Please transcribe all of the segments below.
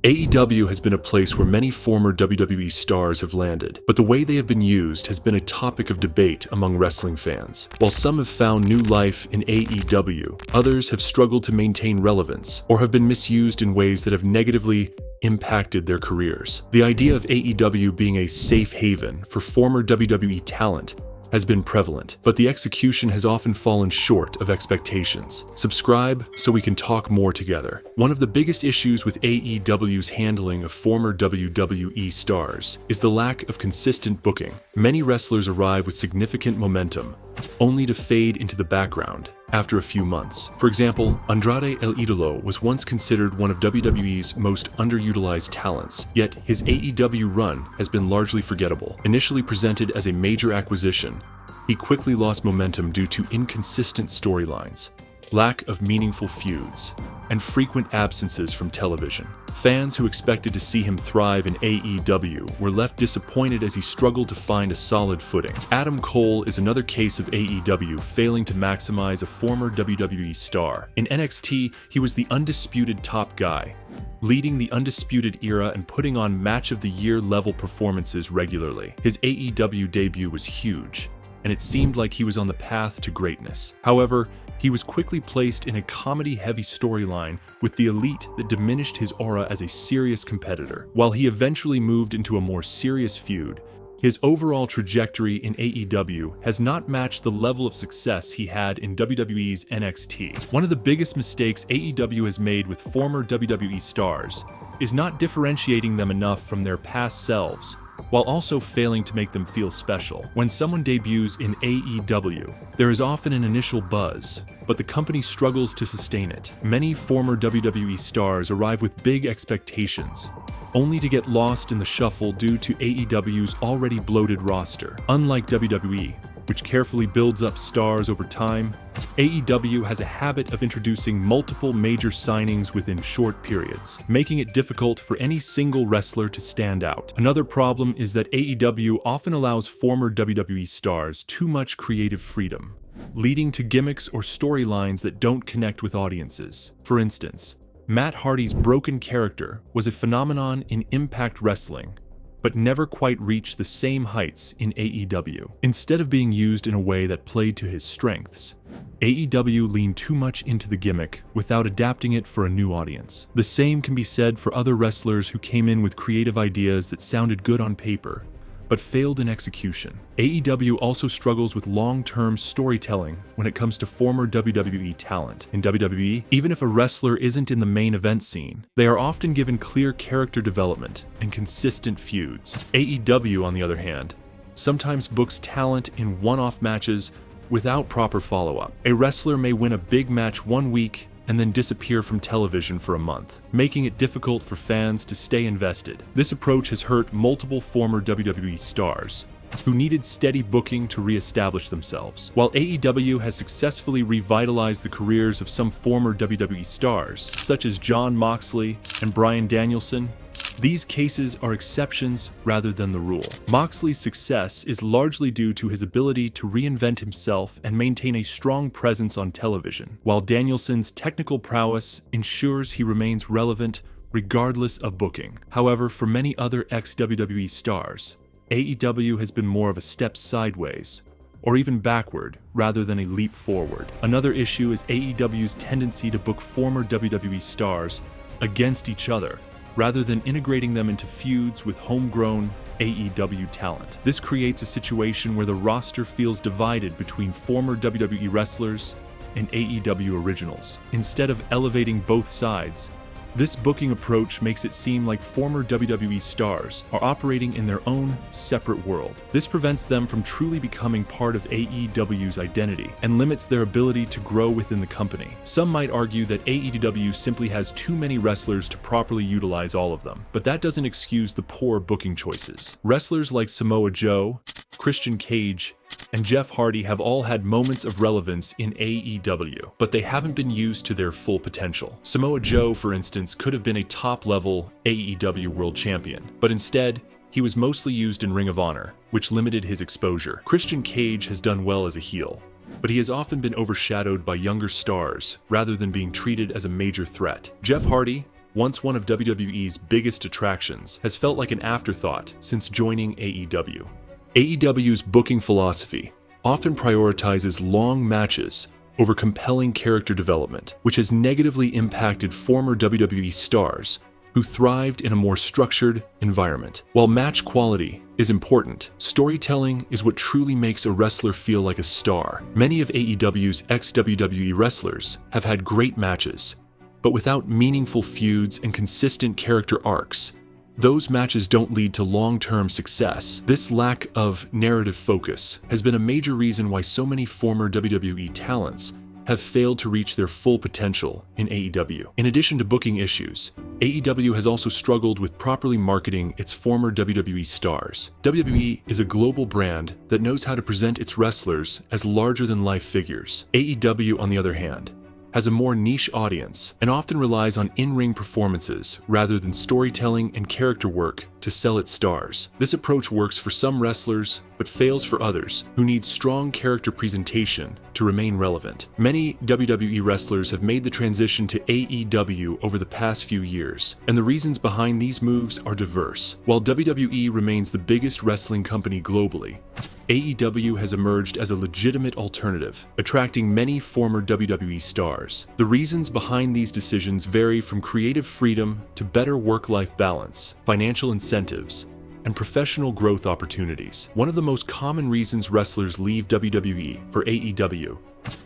AEW has been a place where many former WWE stars have landed, but the way they have been used has been a topic of debate among wrestling fans. While some have found new life in AEW, others have struggled to maintain relevance or have been misused in ways that have negatively impacted their careers. The idea of AEW being a safe haven for former WWE talent has been prevalent, but the execution has often fallen short of expectations. Subscribe so we can talk more together. One of the biggest issues with AEW's handling of former WWE stars is the lack of consistent booking. Many wrestlers arrive with significant momentum, only to fade into the background after a few months. For example, Andrade El Idolo was once considered one of WWE's most underutilized talents, yet his AEW run has been largely forgettable. Initially presented as a major acquisition, he quickly lost momentum due to inconsistent storylines, lack of meaningful feuds, and frequent absences from television. Fans who expected to see him thrive in AEW were left disappointed as he struggled to find a solid footing. Adam Cole is another case of AEW failing to maximize a former WWE star. In NXT, he was the undisputed top guy, leading the Undisputed Era and putting on Match of the Year level performances regularly. His AEW debut was huge, and it seemed like he was on the path to greatness. However, he was quickly placed in a comedy-heavy storyline with the Elite that diminished his aura as a serious competitor. While he eventually moved into a more serious feud, his overall trajectory in AEW has not matched the level of success he had in WWE's NXT. One of the biggest mistakes AEW has made with former WWE stars is not differentiating them enough from their past selves, while also failing to make them feel special. When someone debuts in AEW, there is often an initial buzz, but the company struggles to sustain it. Many former WWE stars arrive with big expectations, only to get lost in the shuffle due to AEW's already bloated roster. Unlike WWE, which carefully builds up stars over time, AEW has a habit of introducing multiple major signings within short periods, making it difficult for any single wrestler to stand out. Another problem is that AEW often allows former WWE stars too much creative freedom, leading to gimmicks or storylines that don't connect with audiences. For instance, Matt Hardy's broken character was a phenomenon in Impact Wrestling, but never quite reached the same heights in AEW. Instead of being used in a way that played to his strengths, AEW leaned too much into the gimmick without adapting it for a new audience. The same can be said for other wrestlers who came in with creative ideas that sounded good on paper, but failed in execution. AEW also struggles with long-term storytelling when it comes to former WWE talent. In WWE, even if a wrestler isn't in the main event scene, they are often given clear character development and consistent feuds. AEW, on the other hand, sometimes books talent in one-off matches without proper follow-up. A wrestler may win a big match one week and then disappear from television for a month, making it difficult for fans to stay invested. This approach has hurt multiple former WWE stars who needed steady booking to re-establish themselves. While AEW has successfully revitalized the careers of some former WWE stars, such as Jon Moxley and Bryan Danielson, these cases are exceptions rather than the rule. Moxley's success is largely due to his ability to reinvent himself and maintain a strong presence on television, while Danielson's technical prowess ensures he remains relevant regardless of booking. However, for many other ex-WWE stars, AEW has been more of a step sideways, or even backward, rather than a leap forward. Another issue is AEW's tendency to book former WWE stars against each other, rather than integrating them into feuds with homegrown AEW talent. This creates a situation where the roster feels divided between former WWE wrestlers and AEW originals. Instead of elevating both sides, this booking approach makes it seem like former WWE stars are operating in their own separate world. This prevents them from truly becoming part of AEW's identity and limits their ability to grow within the company. Some might argue that AEW simply has too many wrestlers to properly utilize all of them, but that doesn't excuse the poor booking choices. Wrestlers like Samoa Joe, Christian Cage, and Jeff Hardy have all had moments of relevance in AEW, but they haven't been used to their full potential. Samoa Joe, for instance, could have been a top-level AEW World Champion, but instead, he was mostly used in Ring of Honor, which limited his exposure. Christian Cage has done well as a heel, but he has often been overshadowed by younger stars rather than being treated as a major threat. Jeff Hardy once one of WWE's biggest attractions, has felt like an afterthought since joining AEW. AEW's booking philosophy often prioritizes long matches over compelling character development, which has negatively impacted former WWE stars who thrived in a more structured environment. While match quality is important, storytelling is what truly makes a wrestler feel like a star. Many of AEW's ex-WWE wrestlers have had great matches, but without meaningful feuds and consistent character arcs, those matches don't lead to long-term success. This lack of narrative focus has been a major reason why so many former WWE talents have failed to reach their full potential in AEW. In addition to booking issues, AEW has also struggled with properly marketing its former WWE stars. WWE is a global brand that knows how to present its wrestlers as larger-than-life figures. AEW, on the other hand, has a more niche audience and often relies on in-ring performances rather than storytelling and character work to sell its stars. This approach works for some wrestlers, but fails for others who need strong character presentation to remain relevant. Many WWE wrestlers have made the transition to AEW over the past few years, and the reasons behind these moves are diverse. While WWE remains the biggest wrestling company globally, AEW has emerged as a legitimate alternative, attracting many former WWE stars. The reasons behind these decisions vary from creative freedom to better work-life balance, financial incentives, and professional growth opportunities. One of the most common reasons wrestlers leave WWE for AEW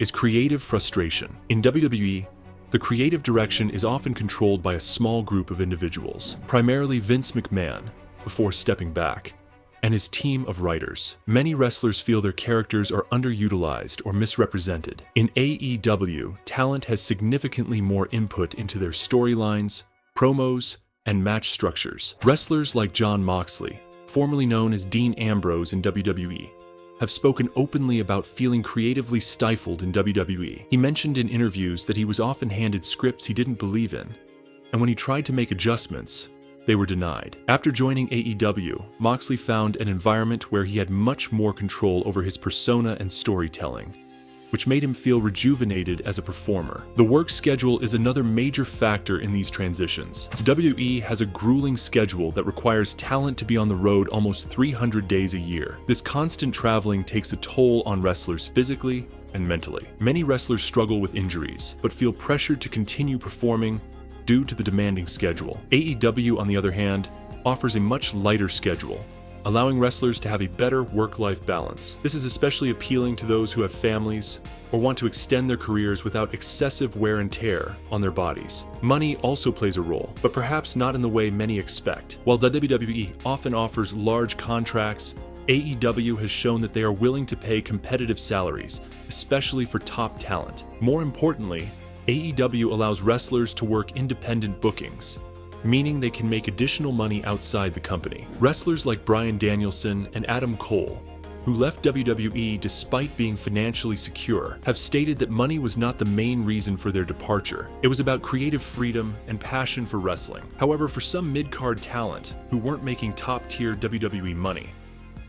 is creative frustration. In WWE, the creative direction is often controlled by a small group of individuals, primarily Vince McMahon, before stepping back, and his team of writers. Many wrestlers feel their characters are underutilized or misrepresented. In AEW, talent has significantly more input into their storylines, promos, and match structures. Wrestlers like Jon Moxley, formerly known as Dean Ambrose in WWE, have spoken openly about feeling creatively stifled in WWE. He mentioned in interviews that he was often handed scripts he didn't believe in, and when he tried to make adjustments, they were denied. After joining AEW, Moxley found an environment where he had much more control over his persona and storytelling, which made him feel rejuvenated as a performer. The work schedule is another major factor in these transitions. WWE has a grueling schedule that requires talent to be on the road almost 300 days a year. This constant traveling takes a toll on wrestlers physically and mentally. Many wrestlers struggle with injuries, but feel pressured to continue performing due to the demanding schedule. AEW, on the other hand, offers a much lighter schedule, allowing wrestlers to have a better work-life balance. This is especially appealing to those who have families or want to extend their careers without excessive wear and tear on their bodies. Money also plays a role, but perhaps not in the way many expect. While WWE often offers large contracts, AEW has shown that they are willing to pay competitive salaries, especially for top talent. More importantly, AEW allows wrestlers to work independent bookings, meaning they can make additional money outside the company. Wrestlers like Bryan Danielson and Adam Cole, who left WWE despite being financially secure, have stated that money was not the main reason for their departure. It was about creative freedom and passion for wrestling. However, for some mid-card talent who weren't making top-tier WWE money,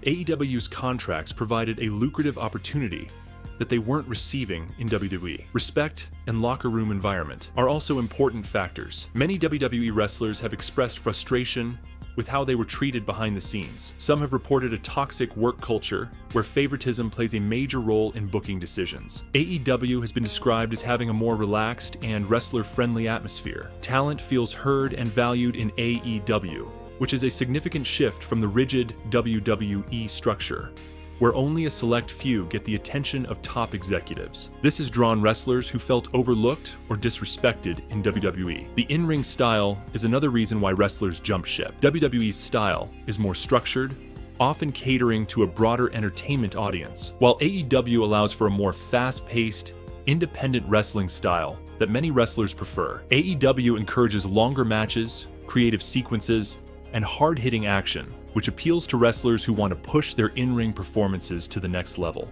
AEW's contracts provided a lucrative opportunity that they weren't receiving in WWE. Respect and locker room environment are also important factors. Many WWE wrestlers have expressed frustration with how they were treated behind the scenes. Some have reported a toxic work culture where favoritism plays a major role in booking decisions. AEW has been described as having a more relaxed and wrestler-friendly atmosphere. Talent feels heard and valued in AEW, which is a significant shift from the rigid WWE structure, where only a select few get the attention of top executives. This has drawn wrestlers who felt overlooked or disrespected in WWE. The in-ring style is another reason why wrestlers jump ship. WWE's style is more structured, often catering to a broader entertainment audience, while AEW allows for a more fast-paced, independent wrestling style that many wrestlers prefer. AEW encourages longer matches, creative sequences, and hard-hitting action, which appeals to wrestlers who want to push their in-ring performances to the next level.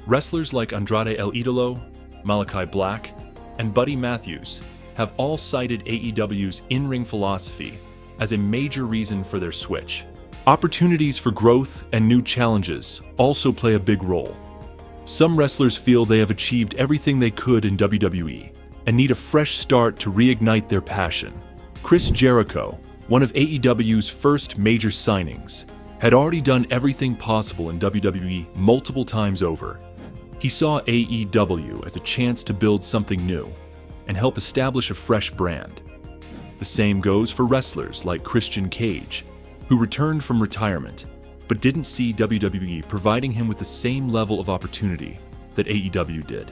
Wrestlers like Andrade El Idolo, Malachi Black, and Buddy Matthews have all cited AEW's in-ring philosophy as a major reason for their switch. Opportunities for growth and new challenges also play a big role. Some wrestlers feel they have achieved everything they could in WWE and need a fresh start to reignite their passion. Chris Jericho, one of AEW's first major signings, had already done everything possible in WWE multiple times over. He saw AEW as a chance to build something new and help establish a fresh brand. The same goes for wrestlers like Christian Cage, who returned from retirement but didn't see WWE providing him with the same level of opportunity that AEW did.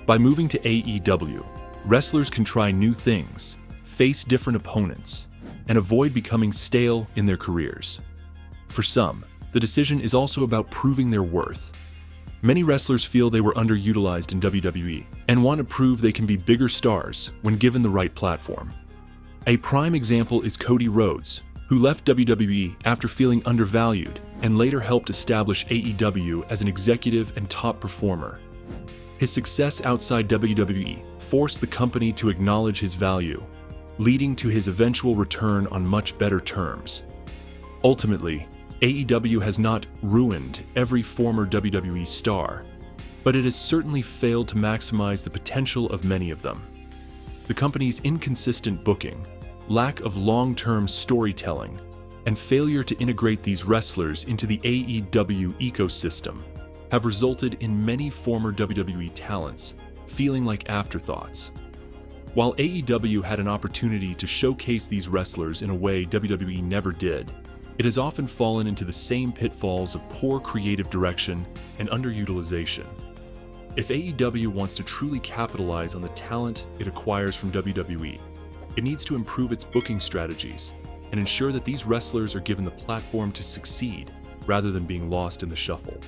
By moving to AEW, wrestlers can try new things, face different opponents, and avoid becoming stale in their careers. For some, the decision is also about proving their worth. Many wrestlers feel they were underutilized in WWE and want to prove they can be bigger stars when given the right platform. A prime example is Cody Rhodes, who left WWE after feeling undervalued and later helped establish AEW as an executive and top performer. His success outside WWE forced the company to acknowledge his value, leading to his eventual return on much better terms. Ultimately, AEW has not ruined every former WWE star, but it has certainly failed to maximize the potential of many of them. The company's inconsistent booking, lack of long-term storytelling, and failure to integrate these wrestlers into the AEW ecosystem have resulted in many former WWE talents feeling like afterthoughts. While AEW had an opportunity to showcase these wrestlers in a way WWE never did, it has often fallen into the same pitfalls of poor creative direction and underutilization. If AEW wants to truly capitalize on the talent it acquires from WWE, it needs to improve its booking strategies and ensure that these wrestlers are given the platform to succeed rather than being lost in the shuffle.